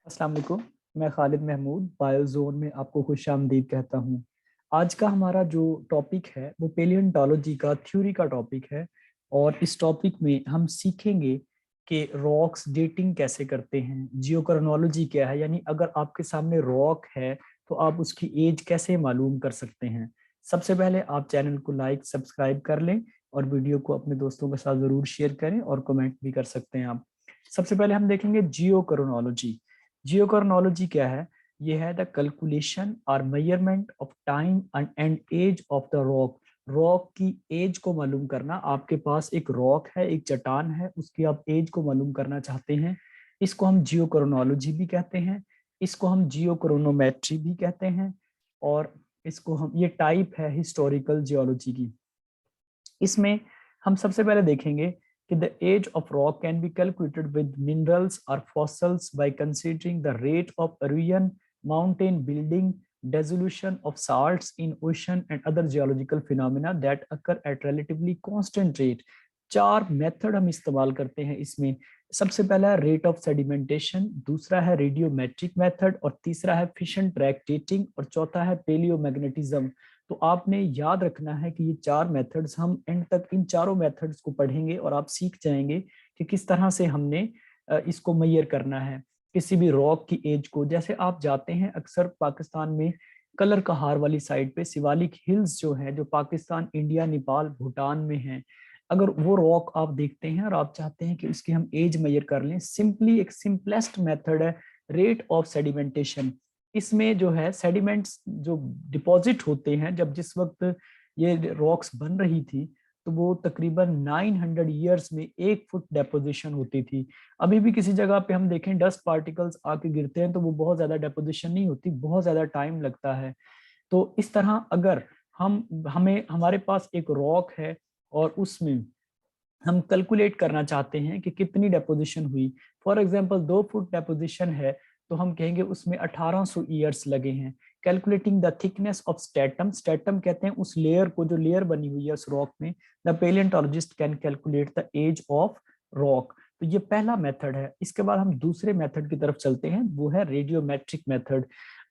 अस्सलाम वालेकुम। मैं खालिद महमूद बायोजोन में आपको खुशामदीद कहता हूँ। आज का हमारा जो टॉपिक है वो पेलियोंटोलॉजी का थ्योरी का टॉपिक है। और इस टॉपिक में हम सीखेंगे कि रॉक्स डेटिंग कैसे करते हैं, जियोक्रोनोलॉजी क्या है, यानी अगर आपके सामने रॉक है तो आप उसकी एज कैसे मालूम कर सकते हैं। सबसे पहले आप चैनल को लाइक सब्सक्राइब कर लें और वीडियो को अपने दोस्तों के साथ ज़रूर शेयर करें और कमेंट भी कर सकते हैं आप। सबसे पहले हम देखेंगे जियोक्रोनोलॉजी। जियोक्रोनोलॉजी क्या है? ये है द कैलकुलेशन और measurement of time and age of the rock. Rock की एज को मालूम करना। आपके पास एक रॉक है, एक चट्टान है, उसकी आप एज को मालूम करना चाहते हैं। इसको हम जियोक्रोनोलॉजी भी कहते हैं, इसको हम जियोक्रोनोमेट्री भी कहते हैं। और इसको हम, ये टाइप है हिस्टोरिकल जियोलॉजी की। इसमें हम सबसे पहले देखेंगे कि the age of rock can be calculated with minerals और fossils by considering the rate of erosion, mountain building, dissolution of salts in ocean and other geological phenomena that occur at relatively constant rate। चार method हम इस्तेमाल करते हैं इसमें। सबसे पहला है रेट ऑफ सेडिमेंटेशन, दूसरा है रेडियोमेट्रिक मेथड, और तीसरा है फिशन ट्रैक डेटिंग, और चौथा है पेलियोमैग्नेटिज्म। तो आपने याद रखना है कि ये चार मेथड्स, हम एंड तक इन चारों मेथड्स को पढ़ेंगे और आप सीख जाएंगे कि किस तरह से हमने इसको मेजर करना है किसी भी रॉक की एज को। जैसे आप जाते हैं अक्सर पाकिस्तान में कलर कहार वाली साइड पे, शिवालिक हिल्स जो है, जो पाकिस्तान, इंडिया, नेपाल, भूटान में है, अगर वो रॉक आप देखते हैं और आप चाहते हैं कि उसकी हम एज मेजर कर लें, सिंपली एक सिंपलेस्ट मेथड है रेट ऑफ सेडिमेंटेशन। इसमें जो है सेडिमेंट्स जो डिपॉजिट होते हैं, जब जिस वक्त ये रॉक्स बन रही थी तो वो तकरीबन 900 ईयर्स में 1 फुट डेपोजिशन होती थी। अभी भी किसी जगह पे हम देखें डस्ट पार्टिकल्स आके गिरते हैं तो वो बहुत ज्यादा डेपोजिशन नहीं होती, बहुत ज्यादा टाइम लगता है। तो इस तरह अगर हमें हमारे पास एक रॉक है और उसमें हम कैलकुलेट करना चाहते हैं कि कितनी डेपोजिशन हुई, फॉर एग्जांपल 2 फुट डेपोजिशन है, तो हम कहेंगे उसमें 1800 ईयर्स लगे हैं। Calculating the thickness of stratum, stratum कहते हैं उस लेयर को जो लेयर बनी हुई है उस रॉक में। The palaeontologist can calculate the age of rock. तो ये पहला मेथड है। इसके बाद हम दूसरे मेथड की तरफ चलते हैं, वो है रेडियोमेट्रिक मेथड।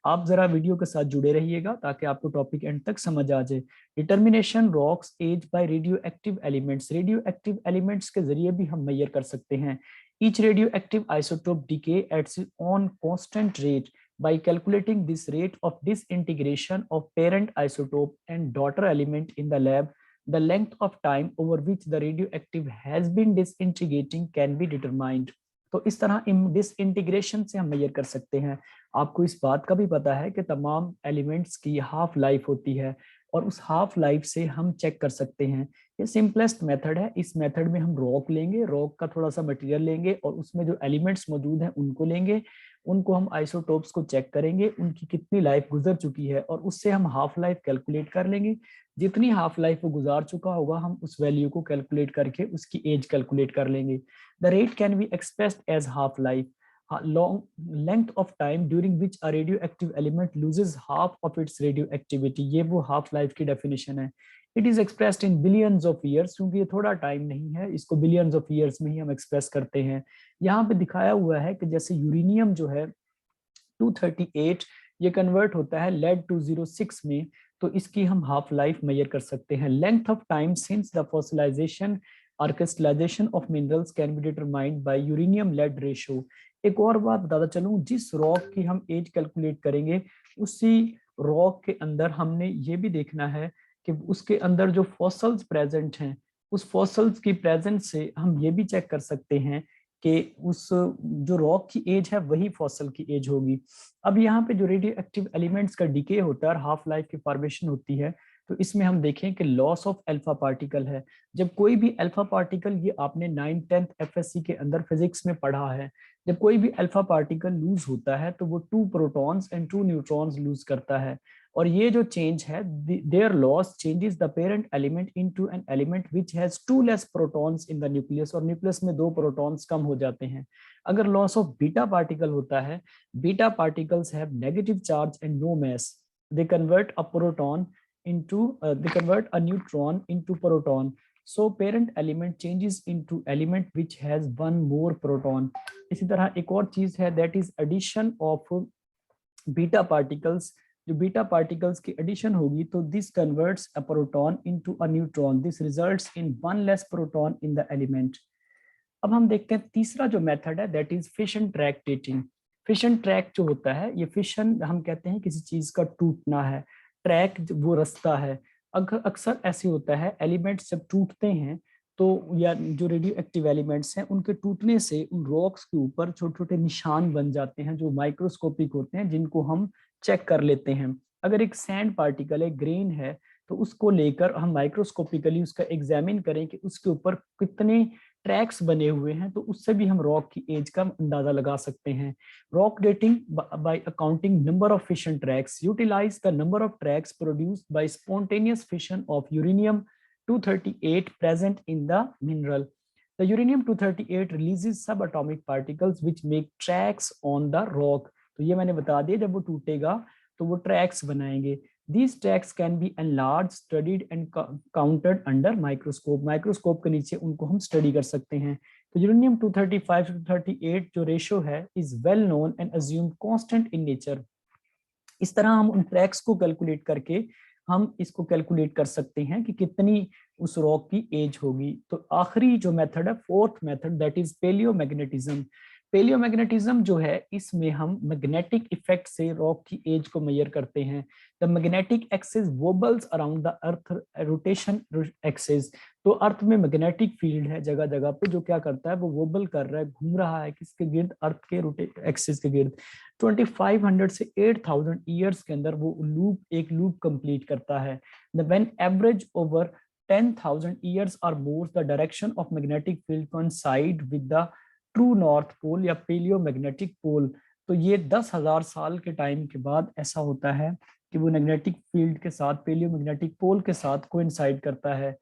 आप जरा वीडियो के साथ जुड़े रहिएगा ताकि आपको टॉपिक एंड तक समझ आ जाए। Determination rocks age by radioactive elements, radioactive elements के जरिए भी हम मेजर कर सकते हैं। Each radioactive isotope decays at on constant rate by calculating this rate of disintegration of parent isotope and daughter element in the lab, the length of time over which the radioactive has been disintegrating can be determined। तो इस तरह disintegration से हम measure कर सकते हैं। आपको इस बात का भी पता है कि तमाम एलिमेंट्स की हाफ लाइफ होती है और उस हाफ लाइफ से हम चेक कर सकते हैं। ये सिंपलेस्ट मेथड है। इस मेथड में हम रॉक लेंगे, रॉक का थोड़ा सा मटेरियल लेंगे और उसमें जो एलिमेंट्स मौजूद हैं उनको लेंगे, उनको हम आइसोटोप्स को चेक करेंगे, उनकी कितनी लाइफ गुजर चुकी है, और उससे हम हाफ लाइफ कैलकुलेट कर लेंगे। जितनी हाफ लाइफ वो गुजार चुका होगा हम उस वैल्यू को कैलकुलेट करके उसकी एज कैलकुलेट कर लेंगे। The rate can be expressed as half life, long length of time during which a radioactive element loses half of its radioactivity। ये वो हाफ लाइफ की डेफिनेशन है। It is expressed in billions of years, क्योंकि ये थोड़ा time नहीं है, इसको बिलियंस ऑफ ईयर्स में ही हम एक्सप्रेस करते हैं। यहाँ पे दिखाया हुआ है कि जैसे यूरेनियम जो है 238, ये कन्वर्ट होता है लेड 206 में, तो इसकी हम हाफ लाइफ मेजर कर सकते हैं। Length of time since the fossilization और crystallization of minerals can be determined by uranium lead ratio. एक और बात बताता चलूं, जिस रॉक की हम एज कैलकुलेट करेंगे उसी रॉक के अंदर हमने ये भी देखना है कि उसके अंदर जो फॉसल्स प्रेजेंट हैं, उस फॉसल्स की प्रेजेंस से हम ये भी चेक कर सकते हैं कि उस जो रॉक की एज है वही फॉसल की एज होगी। अब यहाँ पे जो रेडियो एक्टिव एलिमेंट्स का डिके होता है और हाफ लाइफ की फॉर्मेशन होती है, तो इसमें हम देखें कि लॉस ऑफ अल्फा पार्टिकल है। जब कोई भी अल्फा पार्टिकल, ये आपने 9th-10th एफएससी के अंदर फिजिक्स में पढ़ा है, जब कोई भी अल्फा पार्टिकल लूज होता है तो वो 2 प्रोटॉन्स एंड 2 न्यूट्रॉन्स लूज करता है। और ये जो चेंज है, there loss changes the parent element into an element which has 2 less protons in the nucleus, और न्यूक्लियस में 2 प्रोटॉन्स कम हो जाते हैं। अगर लॉस ऑफ बीटा पार्टिकल होता है, beta particles have negative charge and no mass, they convert a proton into they convert a neutron into proton, so parent element changes into element which has one more proton। इसी तरह एक और चीज है that is addition of beta particles. जो beta particles की addition होगी तो this converts a proton into a neutron, this results in one less proton in the element. अब हम देखते हैं तीसरा जो मेथड है that is fission track dating. Fission track जो होता है, ये फिशन हम कहते हैं किसी चीज का टूटना है, ट्रैक वो रास्ता है। अक्सर ऐसे होता है एलिमेंट्स जब टूटते हैं तो, या जो रेडियो एक्टिव एलिमेंट्स हैं उनके टूटने से उन रॉक्स के ऊपर छोटे छोटे निशान बन जाते हैं जो माइक्रोस्कोपिक होते हैं, जिनको हम चेक कर लेते हैं। अगर एक सैंड पार्टिकल है, ग्रेन है, तो उसको लेकर हम माइक्रोस्कोपिकली उसका एग्जामिन करें कि उसके ऊपर कितने ट्रैक्स बने हुए हैं, तो उससे भी हम रॉक की एज का अंदाजा लगा सकते हैं। Rock dating by accounting number of fission tracks utilise the number of tracks produced by spontaneous fission of uranium 238 present in the mineral. The uranium 238 releases subatomic particles which make tracks on the rock. तो ये मैंने बता दिया, जब वो टूटेगा तो वो ट्रैक्स बनाएंगे। These tracks can be enlarged, studied and counted under microscope. Microscope के नीचे उनको हम स्टडी कर सकते हैं। तो यूरेनियम 235 to 238 जो रेशो है is well known and assumed constant in nature. इस तरह हम उन ट्रैक्स को कैलकुलेट करके हम इसको कैलकुलेट कर सकते हैं कि कितनी उस रॉक की एज होगी। तो आखिरी जो मेथड है, fourth method, that is palaeomagnetism. Palaeomagnetism जो है, इसमें हम मैग्नेटिक इफेक्ट से रॉक की एज को मेजर करते हैं। The magnetic axis wobbles around the earth rotation axis. तो अर्थ में मैग्नेटिक फील्ड है जगह जगह पे, जो क्या करता है, वो वोबल कर रहा है, घूम रहा है किसके गिर्द, अर्थ के एक्सिस के गिर्द। 2500 से 8000 ईयर्स के अंदर वो एक लूप कंप्लीट करता है। When average over 10,000 years or more, the direction of magnetic field coincide with the true north pole या paleomagnetic pole। तो ये 10,000 साल के टाइम के बाद ऐसा होता है कि वो मैग्नेटिक फील्ड के साथ, पेलियोमैग्नेटिक पोल के साथ कोइंसाइड करता है।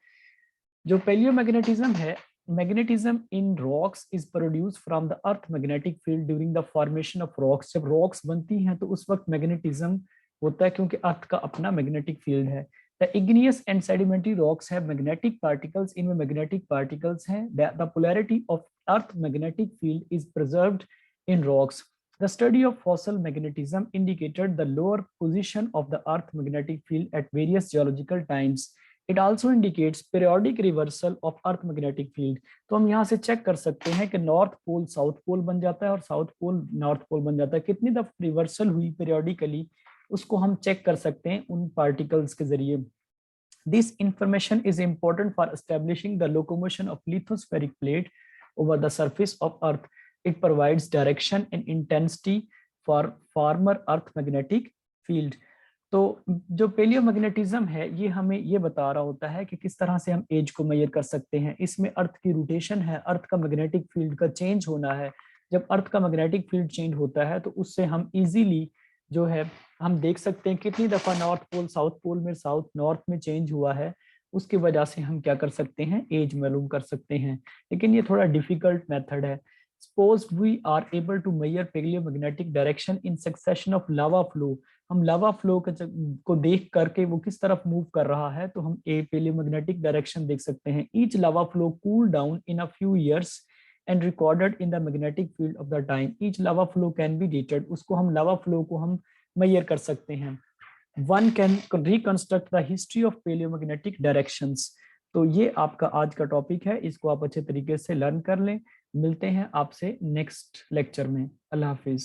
जो पेलियोमैग्नेटिज्म है, magnetism in rocks is produce from the earth magnetic field during the formation of rocks. जब रॉक्स बनती हैं तो उस वक्त मैग्नेटिज्म होता है, क्योंकि अर्थ का अपना मैग्नेटिक फील्ड है। The igneous and sedimentary rocks have magnetic particles, इनमें मैग्नेटिक पार्टिकल्स हैं। The polarity of earth magnetic field is preserved in rocks. The study of fossil magnetism indicated the lower position of the Earth magnetic field at various geological times. It also indicates periodic reversal of Earth magnetic field. तो हम यहाँ से check कर सकते हैं कि north pole south pole बन जाता है और साउथ पोल नॉर्थ पोल बन जाता है। कितनी दफा रिवर्सल हुई periodically, उसको हम चेक कर सकते हैं उन पार्टिकल्स के जरिए। This information is important for establishing the locomotion of lithospheric plate over the surface of Earth. It provides direction and intensity for former Earth magnetic field. तो जो पेलियोमैग्नेटिज्म है, ये हमें ये बता रहा होता है कि किस तरह से हम एज को मेजर कर सकते हैं। इसमें अर्थ की रोटेशन है, अर्थ का मैग्नेटिक फील्ड का चेंज होना है। जब अर्थ का मैग्नेटिक फील्ड चेंज होता है तो उससे हम इजीली जो है हम देख सकते हैं कितनी दफा नॉर्थ पोल साउथ पोल में, साउथ नॉर्थ में चेंज हुआ है। उसकी वजह से हम क्या कर सकते हैं, एज मालूम कर सकते हैं। लेकिन ये थोड़ा डिफिकल्ट मेथड है। Suppose we are able to measure paleomagnetic direction in succession of lava flow. हम लावा फ्लो को देख करके वो किस तरफ मूव कर रहा है, तो हम ए पेलियोमैग्नेटिक डायरेक्शन देख सकते हैं। Each lava flow cool down in a few years and recorded in the magnetic field of the time. Each lava flow can be dated, उसको हम लावा फ्लो को हम मेजर कर सकते हैं। One can reconstruct the history of palaeomagnetic directions. तो ये आपका आज का टॉपिक है, इसको आप अच्छे तरीके से लर्न कर लें। मिलते हैं आपसे नेक्स्ट लेक्चर में। अल्लाह हाफिज।